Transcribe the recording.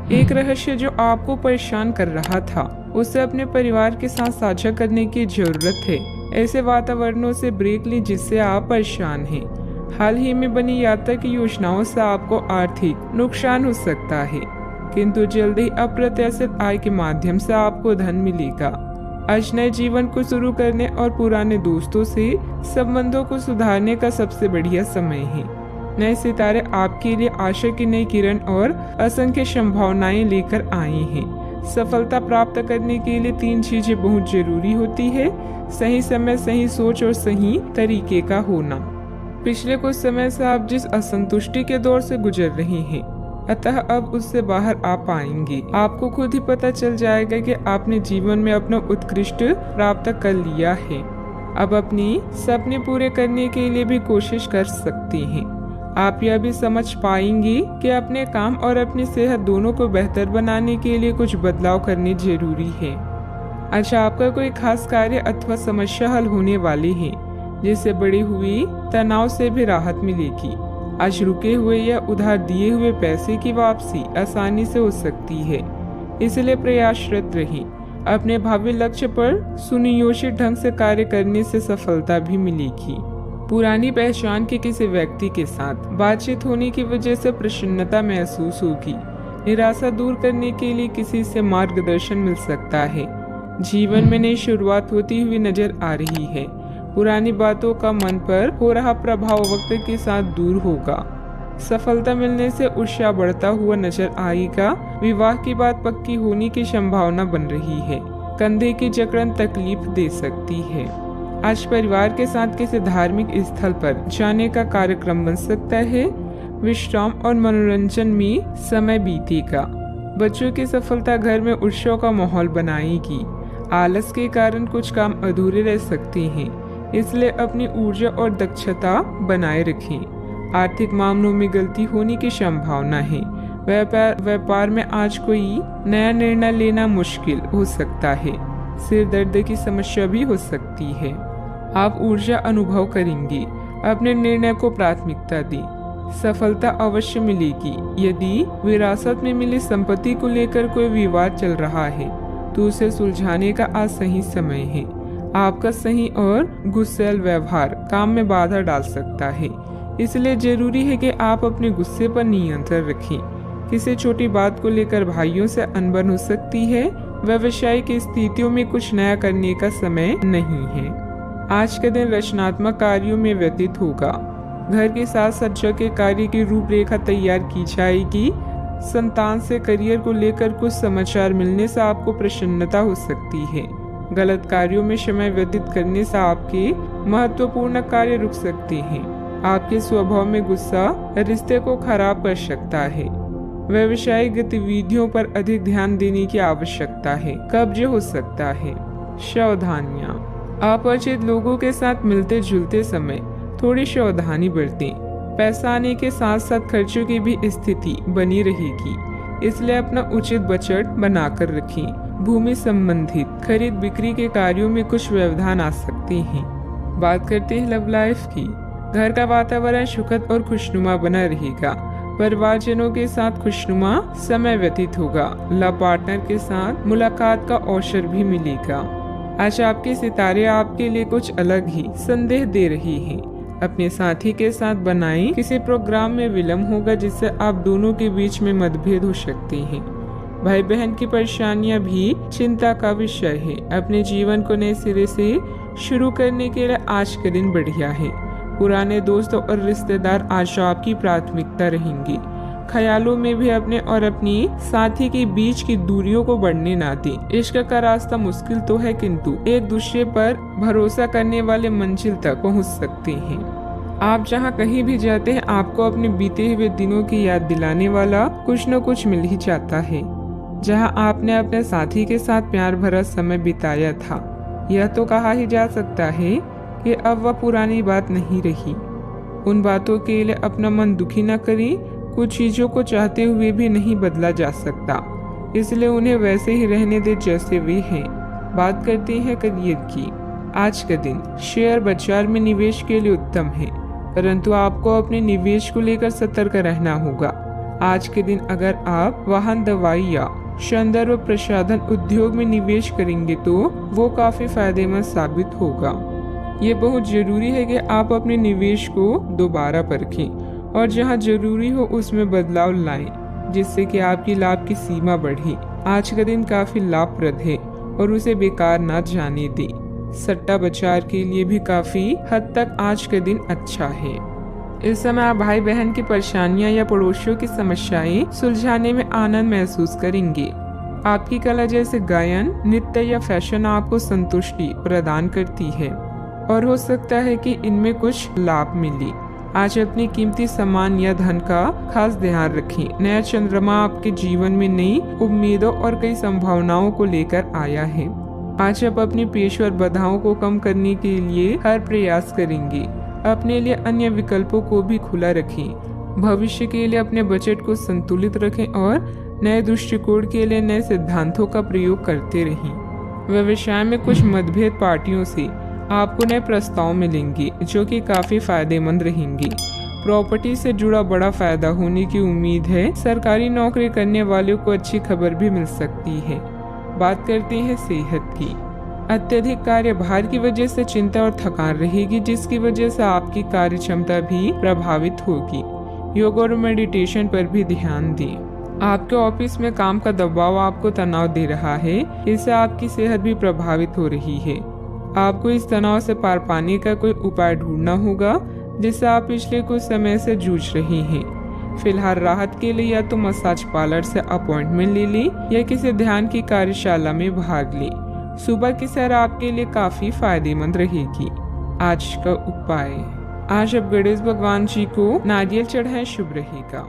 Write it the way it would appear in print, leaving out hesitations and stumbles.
एक रहस्य जो आपको परेशान कर रहा था, उसे अपने परिवार के साथ साझा करने की जरूरत है। ऐसे वातावरणों से ब्रेक लें जिससे आप परेशान हैं। हाल ही में बनी यात्रा की योजनाओं से आपको आर्थिक नुकसान हो सकता है, किंतु जल्द ही अप्रत्याशित आय के माध्यम से आपको धन मिलेगा। आज नए जीवन को शुरू करने और पुराने दोस्तों से संबंधों को सुधारने का सबसे बढ़िया समय है। नए सितारे आपके लिए आशा की नई किरण और असंख्य संभावनाएं लेकर आए हैं। सफलता प्राप्त करने के लिए 3 चीजें बहुत जरूरी होती है: सही समय, सही सोच और सही तरीके का होना। पिछले कुछ समय से आप जिस असंतुष्टि के दौर से गुजर रहे हैं, अतः अब उससे बाहर आ पाएंगे। आपको खुद ही पता चल जाएगा कि आपने जीवन में अपना उत्कृष्ट प्राप्त कर लिया है। अब अपनी सपने पूरे करने के लिए भी कोशिश कर सकते हैं। आप यह भी समझ पाएंगे कि अपने काम और अपनी सेहत दोनों को बेहतर बनाने के लिए कुछ बदलाव करने जरूरी है। अच्छा, आपका कोई खास कार्य अथवा समस्या हल होने वाली है, जिससे बढ़ी हुई तनाव से भी राहत मिलेगी। आज रुके हुए या उधार दिए हुए पैसे की वापसी आसानी से हो सकती है, इसलिए प्रयासरत रहें। अपने भावी लक्ष्य पर सुनियोजित ढंग से कार्य करने से सफलता भी मिलेगी। पुरानी पहचान के किसी व्यक्ति के साथ बातचीत होने की वजह से प्रसन्नता महसूस होगी। निराशा दूर करने के लिए किसी से मार्गदर्शन मिल सकता है। जीवन में नई शुरुआत होती हुई नजर आ रही है। पुरानी बातों का मन पर हो रहा प्रभाव वक्त के साथ दूर होगा। सफलता मिलने से उत्साह बढ़ता हुआ नजर आएगा। विवाह की बात पक्की होने की संभावना बन रही है। कंधे की जकड़न तकलीफ दे सकती है। आज परिवार के साथ किसी धार्मिक स्थल पर जाने का कार्यक्रम बन सकता है। विश्राम और मनोरंजन में समय बीतेगा। बच्चों की सफलता घर में उत्सव का माहौल बनाएगी। आलस के कारण कुछ काम अधूरे रह सकते हैं, इसलिए अपनी ऊर्जा और दक्षता बनाए रखें। आर्थिक मामलों में गलती होने की संभावना है। व्यापार में आज कोई नया निर्णय लेना मुश्किल हो सकता है। सिर दर्द की समस्या भी हो सकती है। आप ऊर्जा अनुभव करेंगे। अपने निर्णय को प्राथमिकता दें। सफलता अवश्य मिलेगी। यदि विरासत में मिली संपत्ति को लेकर कोई विवाद चल रहा है, तो उसे सुलझाने का आज सही समय है। आपका सही और गुस्सैल व्यवहार काम में बाधा डाल सकता है, इसलिए जरूरी है कि आप अपने गुस्से पर नियंत्रण रखें। किसी छोटी बात को लेकर भाइयों से अनबन हो सकती है। व्यवसायिक स्थितियों में कुछ नया करने का समय नहीं है। आज का दिन रचनात्मक कार्यों में व्यतीत होगा। घर के साथ सज्जा के कार्य की रूपरेखा तैयार की जाएगी। संतान से करियर को लेकर कुछ समाचार मिलने से आपको प्रसन्नता हो सकती है। गलत कार्यों में समय व्यतीत करने से आपके महत्वपूर्ण कार्य रुक सकते हैं। आपके स्वभाव में गुस्सा रिश्ते को खराब कर सकता है। व्यवसायिक गतिविधियों पर अधिक ध्यान देने की आवश्यकता है। कब्ज हो सकता है। सावधानियां। अपरिचित लोगों के साथ मिलते जुलते समय थोड़ी सावधानी बरतें। पैसा आने के साथ साथ खर्चों की भी स्थिति बनी रहेगी, इसलिए अपना उचित बजट बनाकर रखें। भूमि संबंधित खरीद बिक्री के कार्यों में कुछ व्यवधान आ सकते हैं। बात करते हैं लव लाइफ की। घर का वातावरण सुखद और खुशनुमा बना रहेगा। परिवारजनों के साथ खुशनुमा समय व्यतीत होगा। लव पार्टनर के साथ मुलाकात का अवसर भी मिलेगा। आज आपके सितारे आपके लिए कुछ अलग ही संदेश दे रही हैं। अपने साथी के साथ बनाएं। किसी प्रोग्राम में विलम्ब होगा, जिससे आप दोनों के बीच में मतभेद हो सकते हैं। भाई बहन की परेशानियां भी चिंता का विषय है। अपने जीवन को नए सिरे से शुरू करने के लिए आज का दिन बढ़िया है। पुराने दोस्तों और रिश्तेदार आज आपकी प्राथमिकता रहेंगे। ख्यालों में भी अपने और अपनी साथी के बीच की दूरियों को बढ़ने ना दें। इश्क का रास्ता मुश्किल तो है, किंतु एक दूसरे पर भरोसा करने वाले मंजिल तक पहुंच सकते हैं। आप जहां कहीं भी जाते हैं, आपको अपने बीते हुए दिनों की याद दिलाने वाला कुछ न कुछ मिल ही जाता है। जहां आपने अपने साथी के साथ प्यार भरा समय बिताया था, यह तो कहा ही जा सकता है कि अब वह पुरानी बात नहीं रही। उन बातों के लिए अपना मन दुखी न करें। कुछ चीजों को चाहते हुए भी नहीं बदला जा सकता, इसलिए उन्हें वैसे ही रहने दे जैसे वे हैं। बात करते हैं करियर की। आज का दिन शेयर बाजार में निवेश के लिए उत्तम है, परंतु आपको अपने निवेश को लेकर सतर्क रहना होगा। आज के दिन अगर आप वाहन, दवाई या सौंदर्य व प्रसाधन उद्योग में निवेश करेंगे तो वो काफी फायदेमंद साबित होगा। ये बहुत जरूरी है कि आप अपने निवेश को दोबारा परखें और जहां जरूरी हो उसमें बदलाव लाएं, जिससे कि आपकी लाभ की सीमा बढ़े। आज का दिन काफी लाभप्रद है और उसे बेकार ना जाने दें। सट्टा बाजार के लिए भी काफी हद तक आज का दिन अच्छा है। इस समय आप भाई बहन की परेशानियां या पड़ोसियों की समस्याएं सुलझाने में आनंद महसूस करेंगे। आपकी कला जैसे गायन, नृत्य या फैशन आपको संतुष्टि प्रदान करती है और हो सकता है कि इनमें कुछ लाभ मिले। आज अपनी कीमती सामान या धन का खास ध्यान रखें। नया चंद्रमा आपके जीवन में नई उम्मीदों और कई संभावनाओं को लेकर आया है। आज आप अपनी पेशेवर बाधाओं को कम करने के लिए हर प्रयास करेंगे। अपने लिए अन्य विकल्पों को भी खुला रखें। भविष्य के लिए अपने बजट को संतुलित रखें और नए दृष्टिकोण के लिए नए सिद्धांतों का प्रयोग करते रहें। व्यवसाय में कुछ मतभेद पार्टियों से आपको नए प्रस्ताव मिलेंगे जो कि काफी फायदेमंद रहेंगे। प्रॉपर्टी से जुड़ा बड़ा फायदा होने की उम्मीद है। सरकारी नौकरी करने वालों को अच्छी खबर भी मिल सकती है। बात करते हैं सेहत की। अत्यधिक कार्यभार की वजह से चिंता और थकान रहेगी, जिसकी वजह से आपकी कार्य क्षमता भी प्रभावित होगी। योग और मेडिटेशन पर भी ध्यान दें। आपके ऑफिस में काम का दबाव आपको तनाव दे रहा है, इससे आपकी सेहत भी प्रभावित हो रही है। आपको इस तनाव से पार पाने का कोई उपाय ढूंढना होगा जिससे आप पिछले कुछ समय से जूझ रहे हैं। फिलहाल राहत के लिए या तो मसाज पार्लर से अपॉइंटमेंट ले लें या किसी ध्यान की कार्यशाला में भाग लें। सुबह की सैर आपके लिए काफी फायदेमंद रहेगी। आज का उपाय, आज आप गणेश भगवान जी को नारियल चढ़ाएं, शुभ रहेगा।